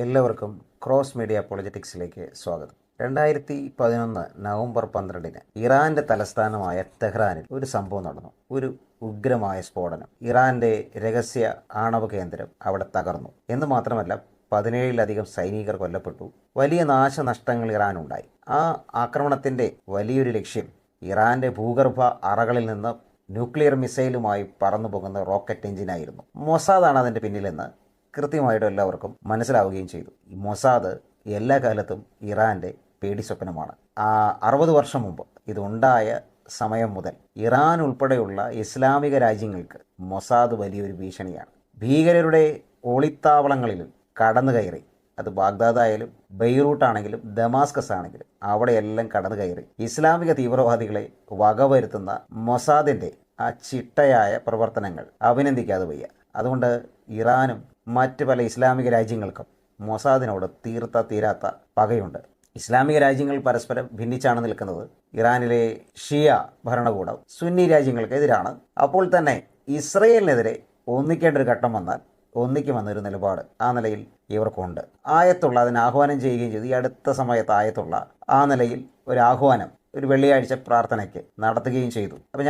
എല്ലാവർക്കും cross media പൊളിറ്റിക്സിലേക്ക് സ്വാഗതം. 2011 November 12 ഇറാന്റെ തലസ്ഥാനമായ തെഹ്റാനിൽ ഒരു സംഭവം നടന്നു. ഒരു ഉഗ്രമായ സ്ഫോടനം. ഇറാന്റെ രഹസ്യ ആണവ കേന്ദ്രം അവിടെ തകർന്നു എന്ന് മാത്രമല്ല, 17-ലധികം സൈനികർ കൊല്ലപ്പെട്ടു. വലിയ നാശനഷ്ടങ്ങൾ ഇറാനുണ്ടായി. ആ ആക്രമണത്തിന്റെ വലിയൊരു ലക്ഷ്യം ഇറാന്റെ ഭൂഗർഭ അറകളിൽ നിന്ന് ന്യൂക്ലിയർ മിസൈലുമായി പറന്നു പോകുന്ന റോക്കറ്റ് എഞ്ചിനായിരുന്നു. മൊസാദാണ് അതിന്റെ പിന്നിലെന്ന് കൃത്യമായിട്ട് എല്ലാവർക്കും മനസ്സിലാവുകയും ചെയ്തു. ഈ മൊസാദ് എല്ലാ കാലത്തും ഇറാന്റെ പേടി സ്വപ്നമാണ്. 60 വർഷം മുമ്പ് ഇതുണ്ടായ സമയം മുതൽ ഇറാൻ ഉൾപ്പെടെയുള്ള ഇസ്ലാമിക രാജ്യങ്ങൾക്ക് മൊസാദ് വലിയൊരു ഭീഷണിയാണ്. ഭീകരരുടെ ഒളിത്താവളങ്ങളിൽ കടന്നു കയറി, അത് ബാഗ്ദാദ് ആയാലും ബെയ്റൂട്ട് ആണെങ്കിലും ദമാസ്കസ് ആണെങ്കിലും അവിടെയെല്ലാം കടന്നു കയറി ഇസ്ലാമിക തീവ്രവാദികളെ വകവരുത്തുന്ന മൊസാദിന്റെ ആ ചിട്ടയായ പ്രവർത്തനങ്ങൾ അഭിനന്ദിക്കാതെ വയ്യ. അതുകൊണ്ട് ഇറാനും മറ്റ് പല ഇസ്ലാമിക രാജ്യങ്ങൾക്കും മൊസാദിനോട് തീരാത്ത പകയുണ്ട്. ഇസ്ലാമിക രാജ്യങ്ങൾ പരസ്പരം ഭിന്നിച്ചാണ് നിൽക്കുന്നത്. ഇറാനിലെ ഷിയ ഭരണകൂടം സുന്നി രാജ്യങ്ങൾക്കെതിരാണ്. അപ്പോൾ തന്നെ ഇസ്രയേലിനെതിരെ ഒന്നിക്കേണ്ട ഒരു ഘട്ടം വന്നാൽ ഒന്നിക്കുമെന്നൊരു നിലപാട് ആ നിലയിൽ ഇവർക്കുണ്ട്. ആയത്തുള്ള അതിന് ആഹ്വാനം ചെയ്യുകയും ചെയ്തു. ഈ അടുത്ത സമയത്ത് ആയത്തുള്ള ആ നിലയിൽ ഒരു ആഹ്വാനം ഒരു വെള്ളിയാഴ്ച പ്രാർത്ഥനയ്ക്ക് നടത്തുകയും ചെയ്തു. അപ്പം